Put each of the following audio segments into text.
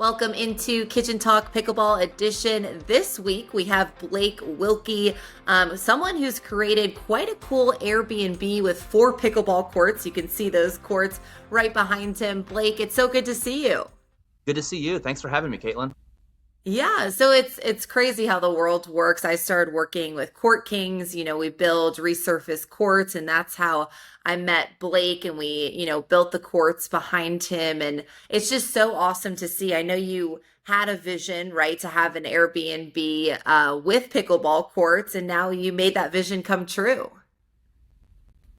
Welcome into Kitchen Talk Pickleball Edition. This week we have Blake Wilke, someone who's created quite a cool Airbnb with 4 pickleball courts. You can see those courts right behind him. Blake, it's so good to see you. Good to see you. Thanks for having me, Caitlin. Yeah, so it's crazy how the world works. I started working with Court Kings. We build resurface courts, and that's how I met Blake, and we built the courts behind him. And it's just so awesome to see. I know you had a vision, right, to have an Airbnb with pickleball courts, and now you made that vision come true.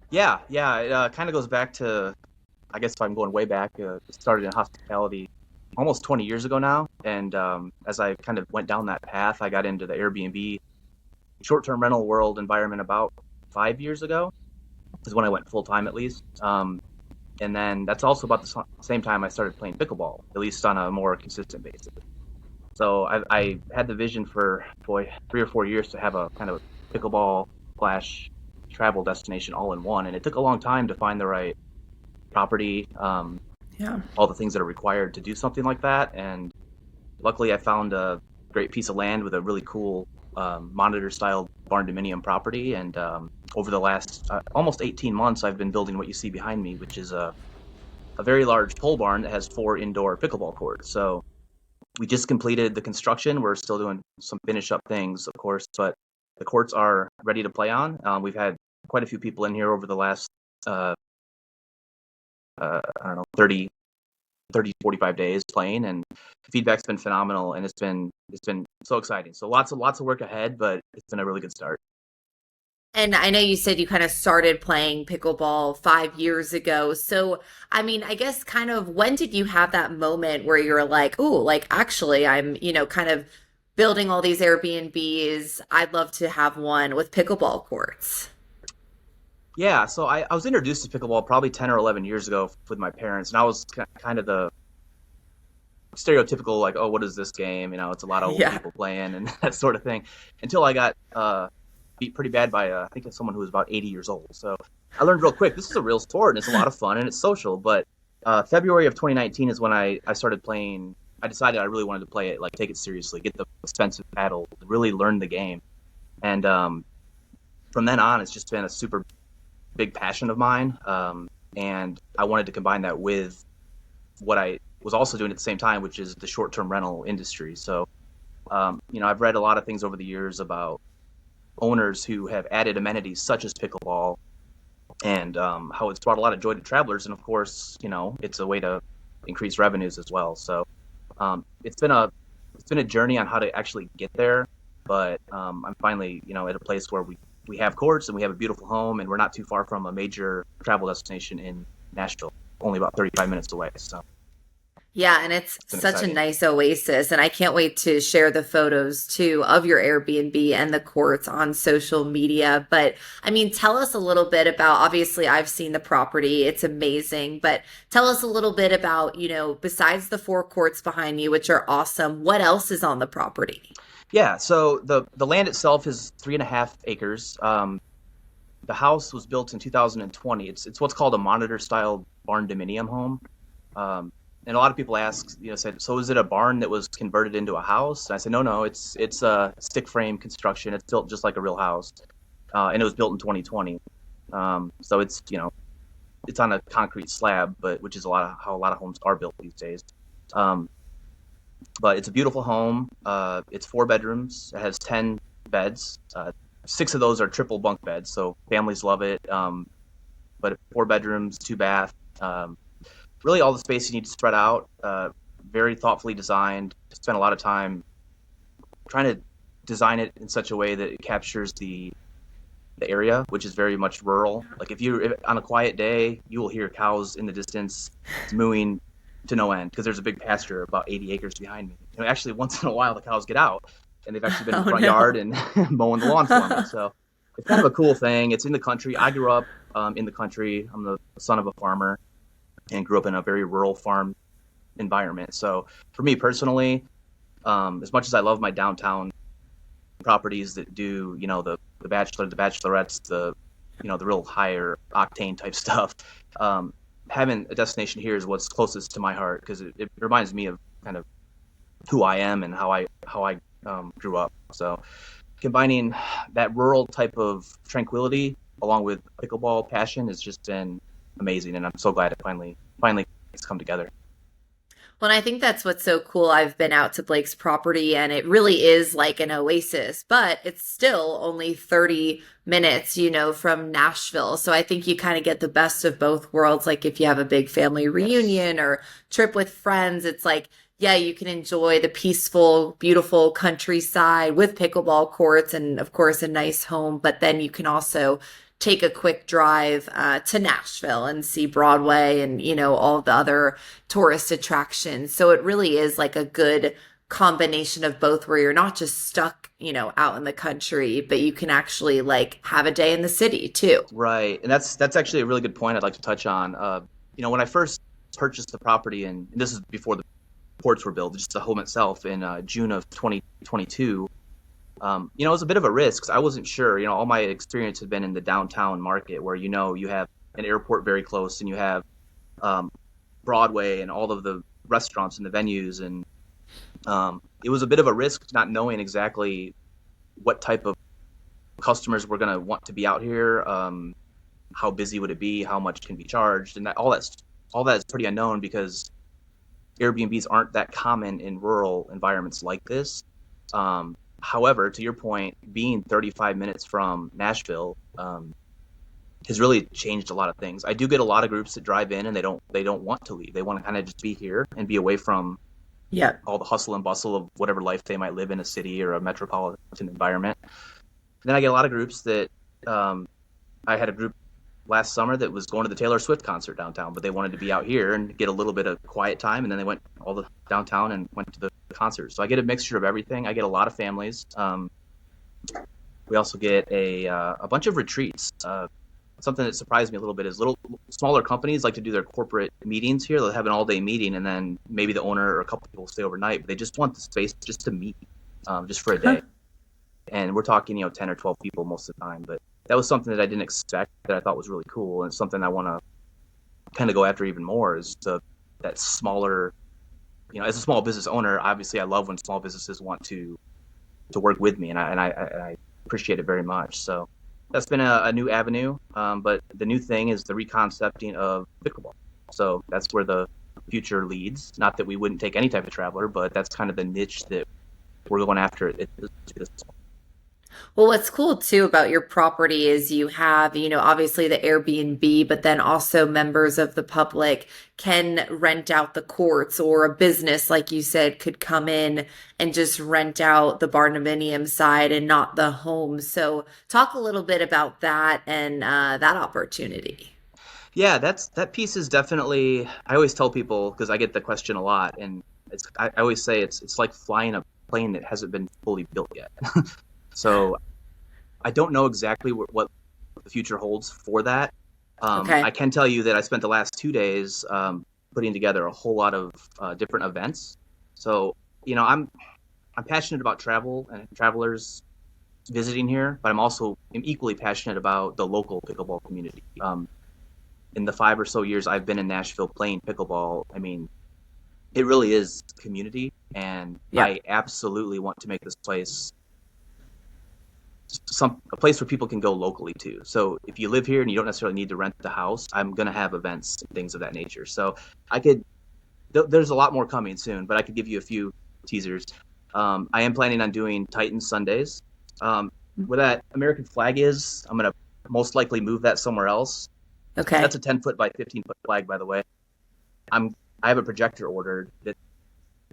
Yeah. It kind of goes back to, I guess if I'm going way back, it started in hospitality almost 20 years ago now. And as I kind of went down that path, I got into the Airbnb short-term rental world environment about 5 years ago, is when I went full-time at least. And then that's also about the same time I started playing pickleball, at least on a more consistent basis. So I had the vision for, 3 or 4 years to have a kind of pickleball slash travel destination all in one. And it took a long time to find the right property, Yeah. all the things that are required to do something like that. And luckily, I found a great piece of land with a really cool monitor-style barn-dominium property. And over the last almost 18 months, I've been building what you see behind me, which is a very large pole barn that has 4 indoor pickleball courts. So we just completed the construction. We're still doing some finish-up things, of course, but the courts are ready to play on. We've had quite a few people in here over the last, I don't know, 45 days playing, and the feedback's been phenomenal, and it's been so exciting. So lots of work ahead, but it's been a really good start. And I know you said you kind of started playing pickleball 5 years ago. So, I mean, I guess kind of when did you have that moment where you're like, oh, like actually, I'm kind of building all these Airbnbs. I'd love to have one with pickleball courts. Yeah, so I was introduced to pickleball probably 10 or 11 years ago with my parents, and I was kind of the stereotypical, like, oh, what is this game? It's a lot of old Yeah. people playing and that sort of thing, until I got beat pretty bad by I think it's someone who was about 80 years old. So I learned real quick, this is a real sport and it's a lot of fun and it's social. But February of 2019 is when I started playing. I decided I really wanted to play it, like take it seriously, get the expensive paddle, really learn the game. And from then on, it's just been a super big passion of mine. And I wanted to combine that with what I was also doing at the same time, which is the short-term rental industry. So, I've read a lot of things over the years about owners who have added amenities such as pickleball, and how it's brought a lot of joy to travelers. And of course, it's a way to increase revenues as well. So, it's been a journey on how to actually get there. But I'm finally, at a place where we have courts and we have a beautiful home, and we're not too far from a major travel destination in Nashville, only about 35 minutes away. So Yeah, and it's it's been such a exciting. nice oasis. And I can't wait to share the photos too of your Airbnb and the courts on social media. But I mean, tell us a little bit about, obviously, I've seen the property, it's amazing. But tell us a little bit about besides the 4 courts behind you, which are awesome, what else is on the property? Yeah, so the land itself is 3.5 acres. The house was built in 2020. It's what's called a monitor style barn dominium home. And a lot of people ask, say, so is it a barn that was converted into a house? And I said, no, it's a stick frame construction. It's built just like a real house, and it was built in 2020. So it's on a concrete slab, but which is how a lot of homes are built these days. Um, but it's a beautiful home. It's 4 bedrooms. It has 10 beds. 6 of those are triple bunk beds, so families love it. But 4 bedrooms, 2 bath. Really, all the space you need to spread out. Very thoughtfully designed. Spent a lot of time trying to design it in such a way that it captures the area, which is very much rural. Like if on a quiet day, you will hear cows in the distance mooing to no end because there's a big pasture about 80 acres behind me. Actually, once in a while, the cows get out, and they've actually been in the Oh front yard no. and mowing the lawn for me. So it's kind of a cool thing. It's in the country. I grew up in the country. I'm the son of a farmer and grew up in a very rural farm environment. So for me personally, as much as I love my downtown properties that do, the Bachelor, the Bachelorettes, the real higher octane type stuff, having a destination here is what's closest to my heart because it reminds me of kind of who I am and how I grew up. So combining that rural type of tranquility along with pickleball passion has just been amazing, and I'm so glad it finally it's come together. Well, and I think that's what's so cool. I've been out to Blake's property and it really is like an oasis, but it's still only 30 minutes, from Nashville. So I think you kind of get the best of both worlds. Like if you have a big family Yes. reunion or trip with friends, it's like, yeah, you can enjoy the peaceful, beautiful countryside with pickleball courts and, of course, a nice home. But then you can also take a quick drive to Nashville and see Broadway and, all the other tourist attractions. So it really is like a good combination of both where you're not just stuck, out in the country, but you can actually like have a day in the city too. Right, and that's actually a really good point I'd like to touch on. When I first purchased the property, and this is before the ports were built, just the home itself in June of 2022. It was a bit of a risk 'cause I wasn't sure. All my experience had been in the downtown market where you have an airport very close and you have um, Broadway and all of the restaurants and the venues, and it was a bit of a risk not knowing exactly what type of customers were going to want to be out here. How busy would it be? How much can be charged? And all that is pretty unknown because Airbnbs aren't that common in rural environments like this. However, to your point, being 35 minutes from Nashville has really changed a lot of things. I do get a lot of groups that drive in and they don't want to leave. They want to kind of just be here and be away from Yeah. all the hustle and bustle of whatever life they might live in a city or a metropolitan environment. Then I get a lot of groups that I had a group last summer that was going to the Taylor Swift concert downtown, but they wanted to be out here and get a little bit of quiet time, and then they went all the downtown and went to the concert. So I get a mixture of everything. I get a lot of families. We also get a bunch of retreats. Something that surprised me a little bit is little smaller companies like to do their corporate meetings here. They'll have an all-day meeting, and then maybe the owner or a couple people stay overnight, but they just want the space just to meet, just for a Huh. day. And we're talking, 10 or 12 people most of the time. But that was something that I didn't expect that I thought was really cool, and it's something I want to kind of go after even more is that smaller, as a small business owner, obviously I love when small businesses want to work with me, and I appreciate it very much. So that's been a new avenue. But the new thing is the reconcepting of pickleball. So that's where the future leads. Not that we wouldn't take any type of traveler, but that's kind of the niche that we're going after at this point. Well, what's cool too about your property is you have, obviously the Airbnb, but then also members of the public can rent out the courts or a business, like you said, could come in and just rent out the barndominium side and not the home. So talk a little bit about that and that opportunity. Yeah, that piece is definitely. I always tell people because I get the question a lot, and I always say it's like flying a plane that hasn't been fully built yet. So I don't know exactly what the future holds for that. I Okay. can tell you that I spent the last 2 days putting together a whole lot of different events. So I'm passionate about travel and travelers visiting here, but I'm equally passionate about the local pickleball community. In the 5 or so years I've been in Nashville playing pickleball, I mean, it really is community, and Yeah. I absolutely want to make this place a place where people can go locally too. So if you live here and you don't necessarily need to rent the house, I'm gonna have events and things of that nature. So I could there's a lot more coming soon, but I could give you a few teasers. I am planning on doing Titan Sundays. Where that American flag is, I'm gonna most likely move that somewhere else. Okay. That's a 10 foot by 15-foot flag, by the way. I'm I have a projector ordered that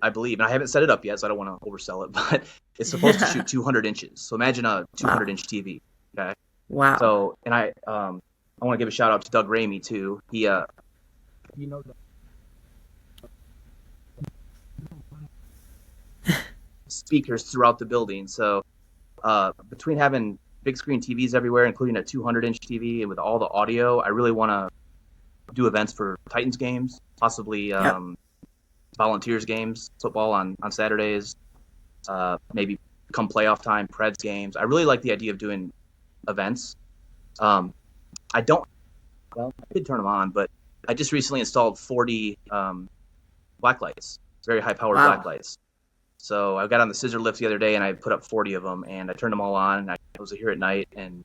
I believe, and I haven't set it up yet, so I don't want to oversell it, but it's supposed to shoot 200 inches. So imagine a Wow. 200-inch TV. Okay. Wow. So, and I want to give a shout out to Doug Ramey too. He, you know, speakers throughout the building. So, between having big screen TVs everywhere, including a 200-inch TV, and with all the audio, I really want to do events for Titans games, possibly Yep. Volunteers games, football on Saturdays, maybe come playoff time, Preds games. I really like the idea of doing events. Um, I don't, well, I could turn them on, but I just recently installed 40 black lights, very high powered black Wow. lights. So I got on the scissor lift the other day and I put up 40 of them and I turned them all on and I was here at night and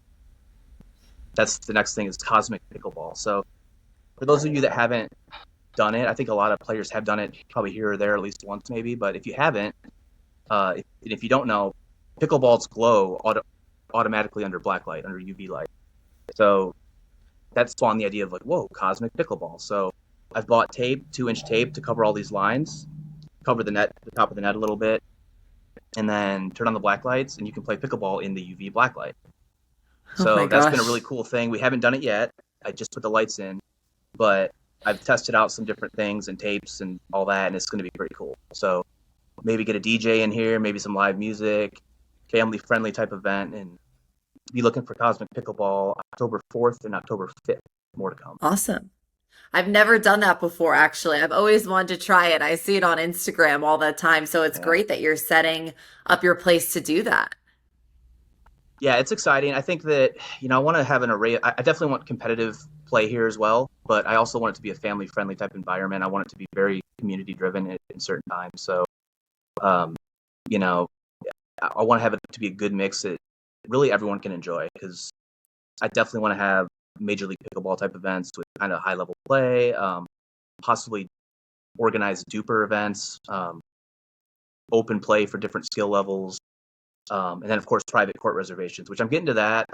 that's the next thing is cosmic pickleball. So for those of you that haven't done it, I think a lot of players have done it probably here or there at least once maybe, but if you haven't, if you don't know, pickleballs glow automatically under black light, under UV light. So that spawned the idea of like, whoa, cosmic pickleball. So I've bought tape, 2-inch tape to cover all these lines, cover the top of the net a little bit, and then turn on the black lights, and you can play pickleball in the UV black light. Oh my So that's been a really gosh. cool thing. We haven't done it yet. I just put the lights in, but I've tested out some different things and tapes and all that, and it's going to be pretty cool. So maybe get a DJ in here, maybe some live music, family friendly type event, and be looking for Cosmic Pickleball October 4th and October 5th. More to come. Awesome. I've never done that before, actually. I've always wanted to try it. I see it on Instagram all the time. So it's Yeah. great that you're setting up your place to do that. Yeah, it's exciting. I think that, I want to have an array. I definitely want competitive play here as well, but I also want it to be a family friendly type environment. I want it to be very community driven in certain times. So, um, you know, I want to have it to be a good mix that really everyone can enjoy because I definitely want to have Major League Pickleball type events with kind of high level play, possibly organized duper events, open play for different skill levels, and then of course private court reservations, which I'm getting to that.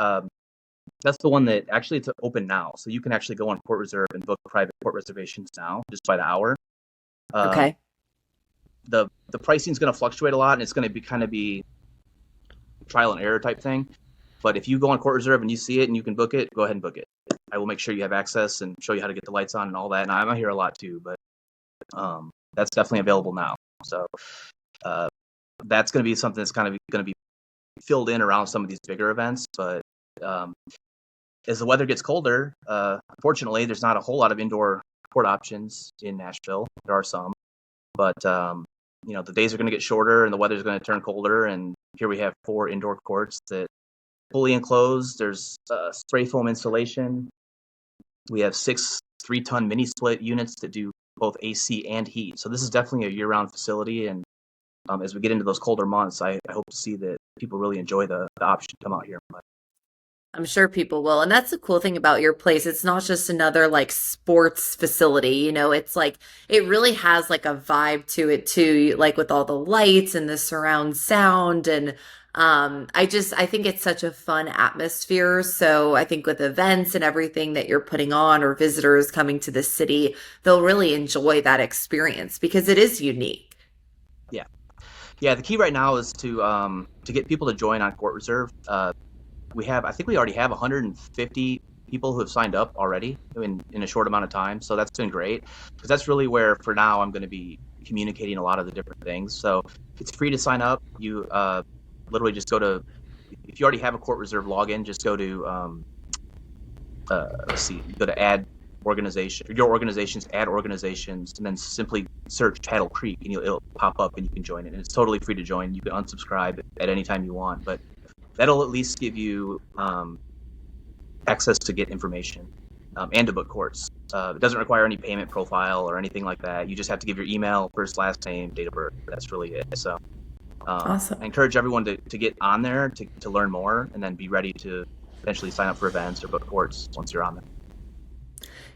That's the one that actually it's open now, so you can actually go on Court Reserve and book private court reservations now just by the hour. Um, Okay. the pricing is going to fluctuate a lot, and it's going to be trial and error type thing. But if you go on Court Reserve and you see it and you can book it, go ahead and book it. I will make sure you have access and show you how to get the lights on and all that. And I'm here a lot too, but that's definitely available now. So uh, that's going to be something that's kind of going to be filled in around some of these bigger events. But um, as the weather gets colder, unfortunately, there's not a whole lot of indoor court options in Nashville. There are some, but the days are going to get shorter and the weather's going to turn colder. And here we have 4 indoor courts that fully enclosed. There's spray foam insulation. We have 6 3-ton mini split units that do both AC and heat. So this is definitely a year-round facility. And as we get into those colder months, I hope to see that people really enjoy the option to come out here. I'm sure people will. And that's the cool thing about your place. It's not just another like sports facility, it's like it really has like a vibe to it too, like with all the lights and the surround sound and I think it's such a fun atmosphere. So I think with events and everything that you're putting on or visitors coming to the city, they'll really enjoy that experience because it is unique. Yeah, yeah. The key right now is to get people to join on Court Reserve. I think we already have 150 people who have signed up already in a short amount of time. So that's been great because that's really where for now I'm going to be communicating a lot of the different things. So it's free to sign up. You literally just go to, if you already have a Court Reserve login, just go to go to add organization, your organizations, add organizations, and then simply search Paddle Creek and it'll pop up and you can join it. And it's totally free to join. You can unsubscribe at any time you want, but that'll at least give you access to get information and to book courts. It doesn't require any payment profile or anything like that. You just have to give your email, first, last name, date of birth. That's really it. So I Awesome. encourage everyone to get on there to learn more and then be ready to eventually sign up for events or book courts once you're on there.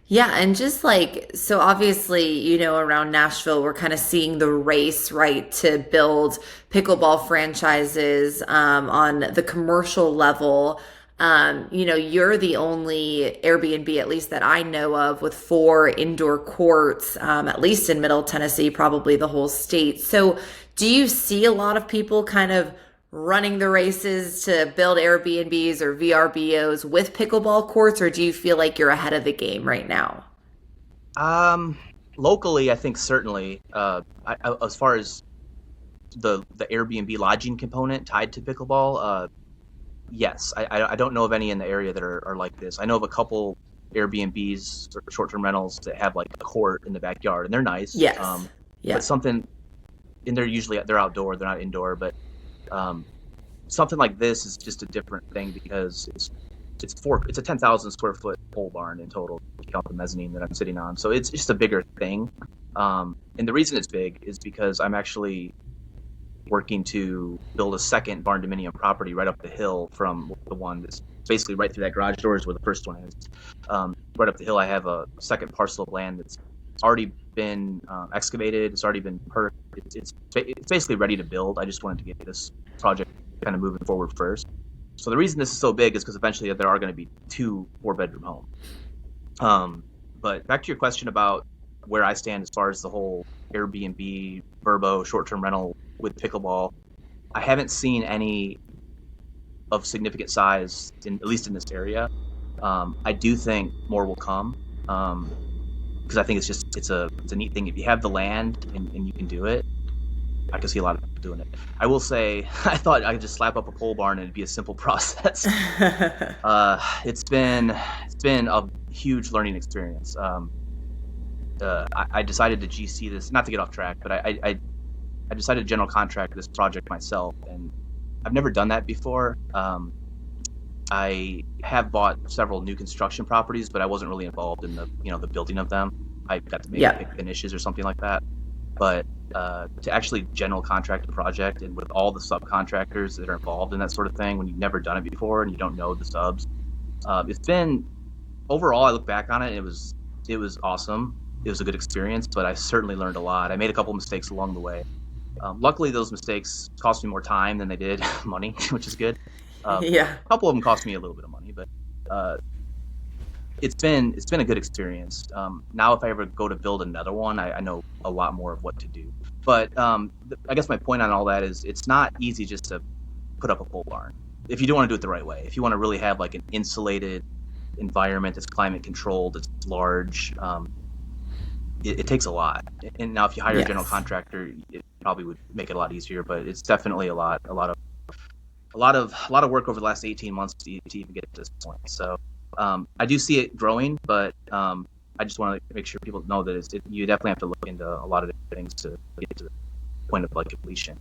Yeah, and just like, so obviously, around Nashville, we're kind of seeing the race, right, to build pickleball franchises on the commercial level. You're the only Airbnb, at least that I know of, with 4 indoor courts, at least in Middle Tennessee, probably the whole state. So, do you see a lot of people kind of running the races to build Airbnbs or VRBOs with pickleball courts, or do you feel like you're ahead of the game right now? Um, Locally, I think certainly as far as the Airbnb lodging component tied to pickleball, yes, I don't know of any in the area that are like this. I know of a couple Airbnbs or short-term rentals that have like a court in the backyard, and they're nice. Yes. But Yeah. something, and they're outdoor, they're not indoor. But um, something like this is just a different thing because it's a 10,000 square foot pole barn in total. If you count the mezzanine that I'm sitting on, so it's just a bigger thing. And the reason it's big is because I'm actually working to build a second barn dominium property right up the hill from the one that's basically right through that garage door is where the first one is. Right up the hill, I have a second parcel of land that's already been excavated. It's already been perked. It's basically ready to build. I just wanted to get this project kind of moving forward first. So the reason this is so big is because eventually there are going to be two 4-bedroom homes. But back to your question about where I stand as far as the whole Airbnb, Verbo, short-term rental with pickleball, I haven't seen any of significant size, at least in this area. I do think more will come because I think it's a neat thing. If you have the land and you can do it, I can see a lot of people doing it. I will say, I thought I could just slap up a pole barn and it'd be a simple process. It's been a huge learning experience. I decided to GC this, not to get off track, but I decided to general contract this project myself, and I've never done that before. I have bought several new construction properties, but I wasn't really involved in the building of them. I got to maybe pick finishes or something like that. But to actually general contract a project and with all the subcontractors that are involved in that sort of thing, when you've never done it before and you don't know the subs, it's been overall. I look back on it, it was awesome. It was a good experience, but I certainly learned a lot. I made a couple mistakes along the way. Luckily, those mistakes cost me more time than they did money, which is good. A couple of them cost me a little bit of money, but it's been a good experience. Now, if I ever go to build another one, I know a lot more of what to do. But I guess my point on all that is it's not easy just to put up a pole barn if you do want to do it the right way. If you want to really have like an insulated environment that's climate controlled, that's large, it takes a lot. And now, if you hire a general contractor, it probably would make it a lot easier. But it's definitely a lot of work over the last 18 months to even get to this point. So I do see it growing, but I just want to make sure people know that you definitely have to look into a lot of different things to get to the point of like completion.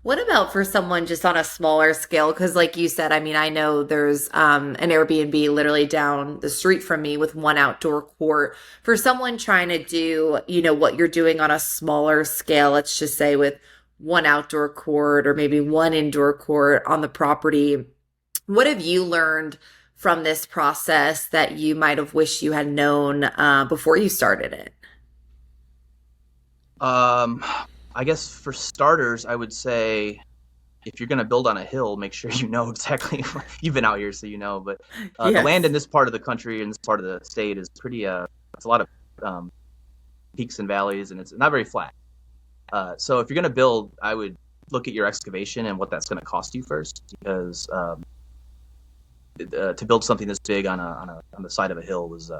What about for someone just on a smaller scale? Because, like you said, I mean, I know there's an Airbnb literally down the street from me with one outdoor court. For someone trying to do, what you're doing on a smaller scale, let's just say with one outdoor court or maybe one indoor court on the property, what have you learned from this process that you might have wished you had known before you started it? I guess for starters, I would say if you're going to build on a hill, make sure you know exactly. You've been out here, so you know. But the land in this part of the country and this part of the state is pretty. It's a lot of peaks and valleys, and it's not very flat. So if you're going to build, I would look at your excavation and what that's going to cost you first, because to build something this big on the side of a hill was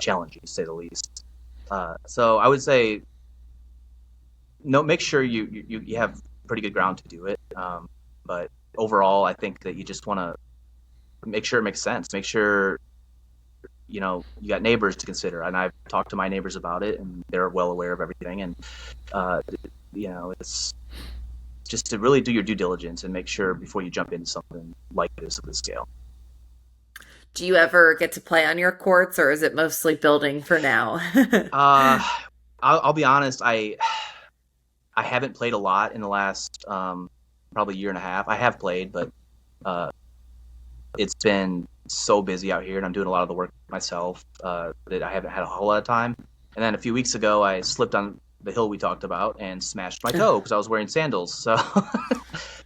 challenging, to say the least. So I would say, no, make sure you have pretty good ground to do it. But overall, I think that you just want to make sure it makes sense. Make sure you got neighbors to consider, and I've talked to my neighbors about it, and they're well aware of everything. And it's just to really do your due diligence and make sure before you jump into something like this of this scale. Do you ever get to play on your courts, or is it mostly building for now? I'll be honest. I haven't played a lot in the last probably year and a half. I have played, but it's been so busy out here, and I'm doing a lot of the work myself that I haven't had a whole lot of time. And then a few weeks ago, I slipped on the hill we talked about and smashed my toe because I was wearing sandals. So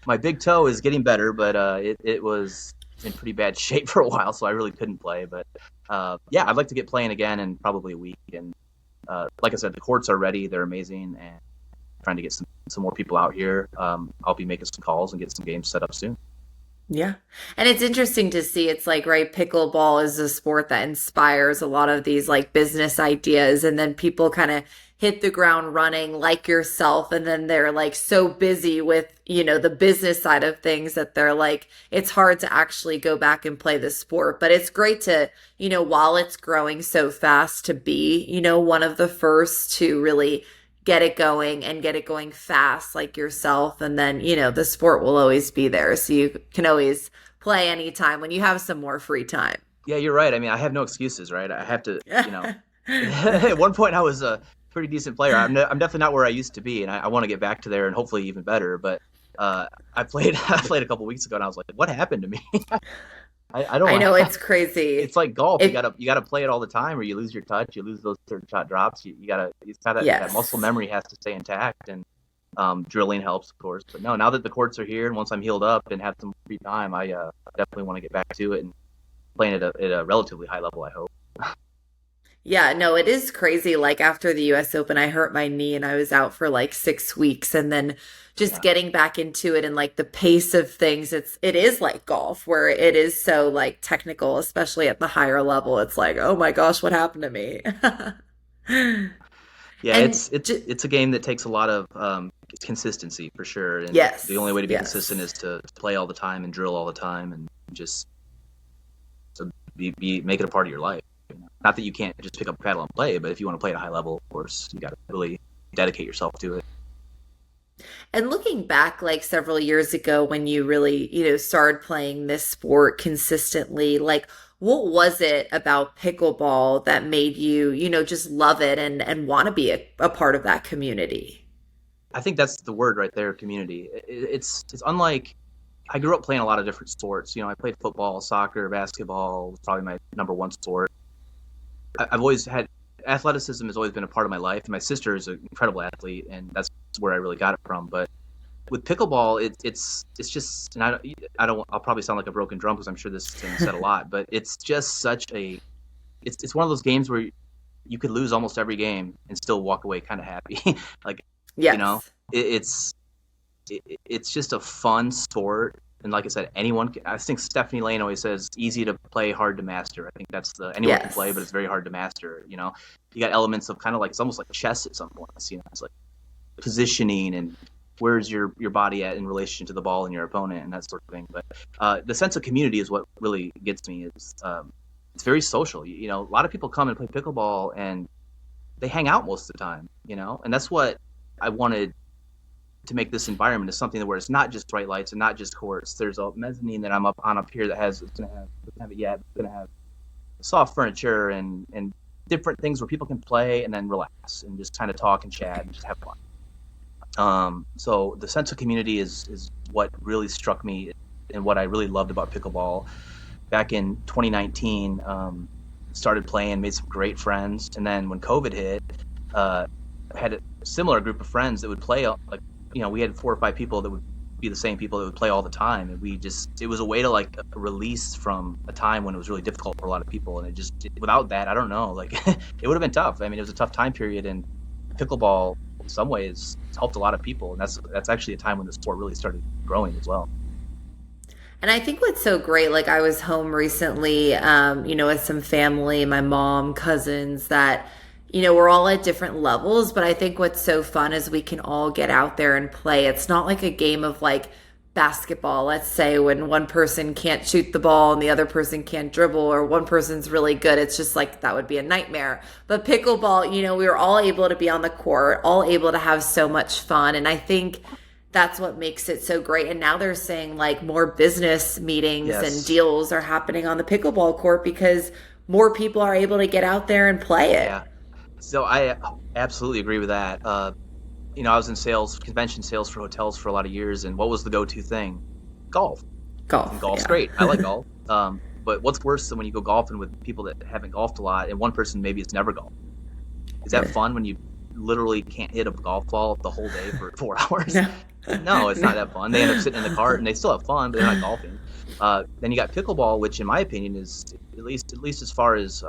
my big toe is getting better, but it was in pretty bad shape for a while, so I really couldn't play. But yeah, I'd like to get playing again in probably a week. And like I said, the courts are ready; they're amazing, and trying to get some more people out here. I'll be making some calls and get some games set up soon. Yeah. And it's interesting to see. It's like, right, pickleball is a sport that inspires a lot of these like business ideas. And then people kind of hit the ground running like yourself. And then they're like so busy with, the business side of things that they're like, it's hard to actually go back and play the sport. But it's great to, while it's growing so fast, to be, one of the first to really get it going and get it going fast like yourself. And then, the sport will always be there. So you can always play anytime when you have some more free time. Yeah, you're right. I mean, I have no excuses, right? I have to, at one point I was pretty decent player. I'm definitely not where I used to be, and I want to get back to there and hopefully even better. But I played I played a couple weeks ago, and I was like, what happened to me? I I don't. know it's crazy. It's like golf. It You gotta play it all the time, or you lose your touch. You lose those certain shot drops. You gotta that muscle yes. memory has to stay intact, and drilling helps, of course. But no, now that the courts are here, and once I'm healed up and have some free time, I definitely want to get back to it and playing at a relatively high level, I hope. Yeah, no, it is crazy. Like after the US Open, I hurt my knee and I was out for like 6 weeks and then just Yeah. getting back into it and like the pace of things, it is like golf where it is so like technical, especially at the higher level. It's like, oh my gosh, what happened to me? Yeah, And it's a game that takes a lot of consistency for sure, and the only yes, way to be consistent yes. is to play all the time and drill all the time, and just to make it a part of your life. Not that you can't just pick up a paddle and play, but if you want to play at a high level, of course, you got to really dedicate yourself to it. And looking back, like several years ago when you really, started playing this sport consistently, like what was it about pickleball that made you, just love it and want to be a part of that community? I think that's the word right there, community. It's unlike I grew up playing a lot of different sports. I played football, soccer, basketball was probably my number one sport. I've always had athleticism has always been a part of my life. My sister is an incredible athlete, and that's where I really got it from. But with pickleball, it's just, and I don't, I'll probably sound like a broken drum because I'm sure this has been said a lot, but it's just it's one of those games where you could lose almost every game and still walk away kind of happy. Like, you know, Yes. it, it's it's just a fun sport. And like I said, I think Stephanie Lane always says, easy to play, hard to master. I think that's anyone can play, but Yes. it's very hard to master. You got elements of kind of like, it's almost like chess at some points. It's like positioning and where's your body at in relation to the ball and your opponent and that sort of thing. But the sense of community is what really gets me. It's very social. A lot of people come and play pickleball and they hang out most of the time. And that's what I wanted to make this environment is something where it's not just bright lights and not just courts. There's a mezzanine that I'm up here that it's gonna have soft furniture and different things where people can play and then relax and just kind of talk and chat and just have fun. So the sense of community is what really struck me and what I really loved about pickleball. Back in 2019, started playing, made some great friends, and then when COVID hit, I had a similar group of friends that would play. Like, we had 4 or 5 people that would be the same people that would play all the time, and it was a way to like release from a time when it was really difficult for a lot of people, and without that, I don't know, like it would have been tough. I mean, it was a tough time period, and pickleball in some ways helped a lot of people, and that's actually a time when the sport really started growing as well. And I think what's so great, like I was home recently, with some family, my mom, cousins that, we're all at different levels. But I think what's so fun is we can all get out there and play. It's not like a game of like basketball, let's say, when one person can't shoot the ball and the other person can't dribble, or one person's really good. It's just like that would be a nightmare. But pickleball, we were all able to be on the court, all able to have so much fun. And I think that's what makes it so great. And now they're saying like more business meetings and Yes. deals are happening on the pickleball court because more people are able to get out there and play Yeah. it. So I absolutely agree with that. I was in sales, convention sales for hotels for a lot of years, and what was the go-to thing? Golf. And Golf, golf's yeah. great. I like golf. But what's worse than when you go golfing with people that haven't golfed a lot, and one person maybe has never golfed? Is that fun when you literally can't hit a golf ball the whole day for 4 hours? No. No, it's not that fun. They end up sitting in the cart and they still have fun, but they're not golfing. Then you got pickleball, which in my opinion is at least as far as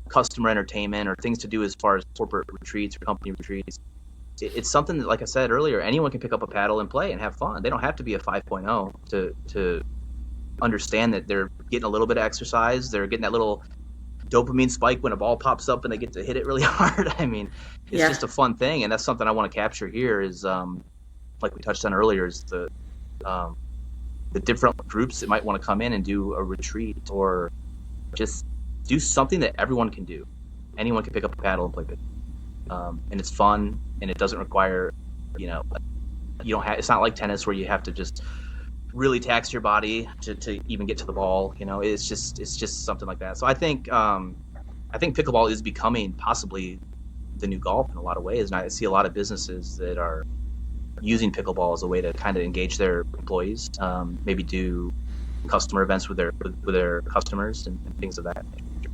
customer entertainment or things to do as far as corporate retreats or company retreats. It's something that, like I said earlier, anyone can pick up a paddle and play and have fun. They don't have to be a 5.0 to understand that they're getting a little bit of exercise. They're getting that little dopamine spike when a ball pops up and they get to hit it really hard. I mean, it's Yeah. just a fun thing, and that's something I want to capture here. Is like we touched on earlier, is the different groups that might want to come in and do a retreat or just do something that everyone can do. Anyone can pick up a paddle and play pickleball, and it's fun and it doesn't require, you don't have. It's not like tennis where you have to just really tax your body to even get to the ball. It's just something like that. So I think pickleball is becoming possibly the new golf in a lot of ways. And I see a lot of businesses that are using pickleball as a way to kind of engage their employees, maybe do customer events with their customers and things of that nature.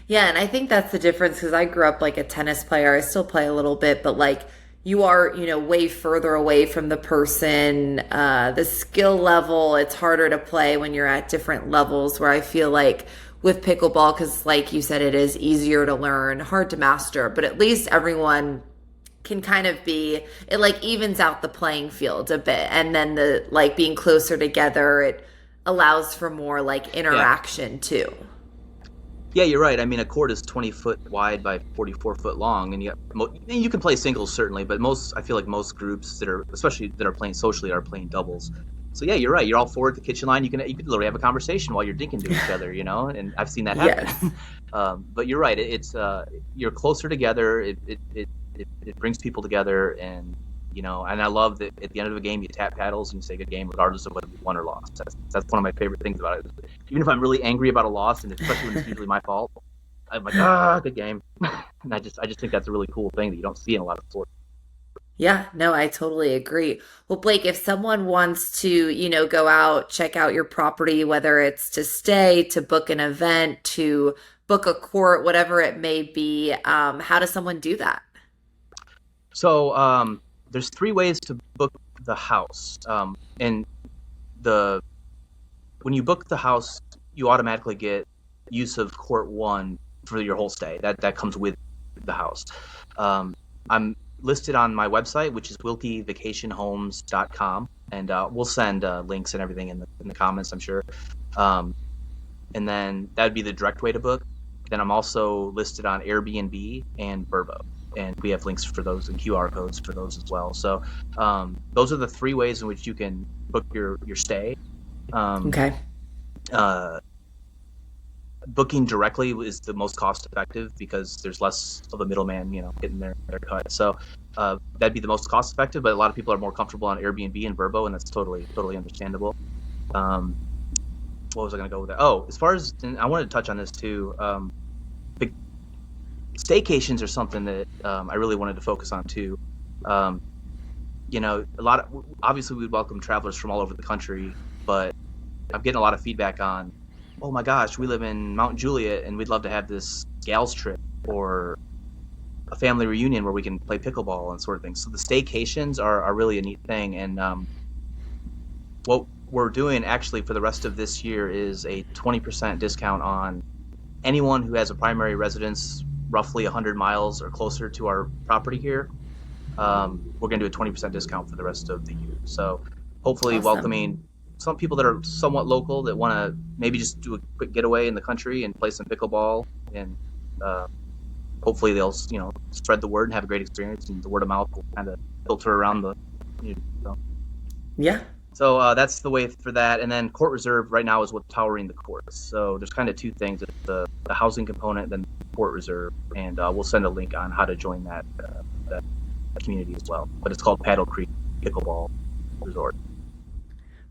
Yeah, and I think that's the difference because I grew up like a tennis player. I still play a little bit, but like you are, way further away from the person. The skill level, it's harder to play when you're at different levels. Where I feel like with pickleball, because like you said, it is easier to learn, hard to master, but at least everyone can kind of be, it like evens out the playing field a bit. And then the like being closer together, it allows for more like Yeah. interaction too. Yeah, you're right. I mean, a court is 20 foot wide by 44 foot long, and you can play singles certainly, but I feel like most groups that are, especially that are playing socially, are playing doubles. So yeah, you're right. You're all four at the kitchen line. You can literally have a conversation while you're dinking to each other, and I've seen that Yes. happen. But you're right. It's you're closer together. It brings people together, and I love that at the end of a game you tap paddles and you say good game regardless of whether you won or lost. That's one of my favorite things about it. Even if I'm really angry about a loss, and especially when it's usually my fault, I'm like, good game. And I just think that's a really cool thing that you don't see in a lot of sports. Yeah, no, I totally agree. Well, Blake, if someone wants to, go out, check out your property, whether it's to stay, to book an event, to book a court, whatever it may be, how does someone do that? So there's three ways to book the house, and the when you book the house, you automatically get use of court one for your whole stay. That comes with the house. I'm listed on my website, which is wilkevacationhomes.com, and we'll send links and everything in the comments, I'm sure. Um, and then that would be the direct way to book. Then I'm also listed on Airbnb and Vrbo, and we have links for those and QR codes for those as well. So those are the three ways in which you can book your stay. Um, Okay. uh, Booking directly is the most cost effective because there's less of a middleman, getting their cut. So that'd be the most cost effective, but a lot of people are more comfortable on Airbnb and Vrbo, and that's totally understandable. Um, what was I going to go with that? Oh, as far as, and I wanted to touch on this too. Big staycations are something that I really wanted to focus on too. Um, obviously we would welcome travelers from all over the country, but I'm getting a lot of feedback on, oh my gosh, we live in Mount Juliet and we'd love to have this gals trip or a family reunion where we can play pickleball and sort of things. So the staycations are really a neat thing. And what we're doing actually for the rest of this year is a 20% discount on anyone who has a primary residence roughly 100 miles or closer to our property here. We're going to do a 20% discount for the rest of the year. So hopefully Awesome. welcoming some people that are somewhat local that want to maybe just do a quick getaway in the country and play some pickleball, and hopefully they'll spread the word and have a great experience, and the word of mouth will kind of filter around the community. Yeah. So that's the way for that. And then court reserve right now is what's powering the courts. So there's kind of two things: the housing component, then court reserve, and we'll send a link on how to join that community as well. But it's called Paddle Creek Pickleball Resort.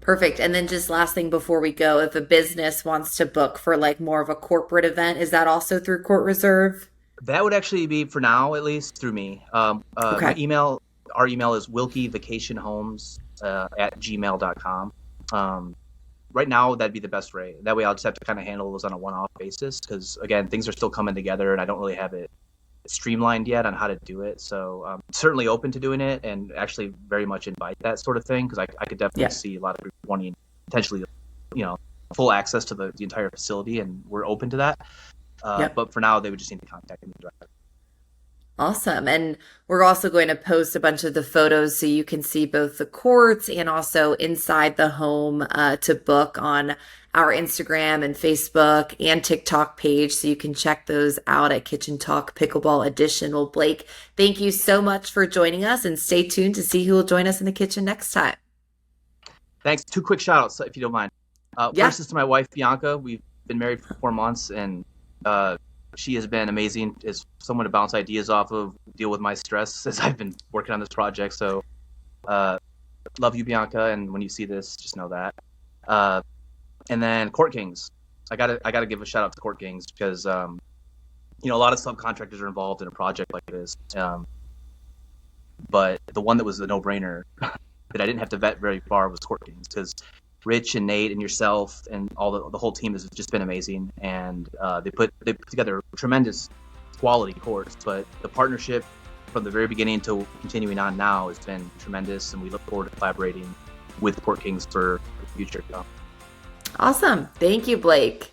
Perfect. And then just last thing before we go, if a business wants to book for like more of a corporate event, is that also through Court Reserve? That would actually be, for now at least, through me. Okay. Our email is wilkevacationhomes at gmail.com. Right now, that'd be the best way. That way, I'll just have to kind of handle those on a one-off basis because, again, things are still coming together, and I don't really have it streamlined yet on how to do it. So certainly open to doing it, and actually very much invite that sort of thing because I could definitely Yeah. see a lot of people wanting potentially, full access to the entire facility, and we're open to that. Yep. But for now, they would just need to contact me directly. Awesome. And we're also going to post a bunch of the photos so you can see both the courts and also inside the home to book on our Instagram and Facebook and TikTok page. So you can check those out at Kitchen Talk Pickleball Edition. Well, Blake, thank you so much for joining us and stay tuned to see who will join us in the kitchen next time. Thanks. Two quick shout outs, if you don't mind. Yeah. First is to my wife, Bianca. We've been married for 4 months, and she has been amazing as someone to bounce ideas off of, deal with my stress as I've been working on this project. So, love you, Bianca. And when you see this, just know that. And then Court Kings. I gotta give a shout out to Court Kings because a lot of subcontractors are involved in a project like this. But the one that was the no-brainer that I didn't have to vet very far was Court Kings, because Rich and Nate and yourself and all the whole team has just been amazing, and they put together tremendous quality courts. But the partnership from the very beginning to continuing on now has been tremendous, and we look forward to collaborating with Court Kings for the future. Awesome. Thank you, Blake.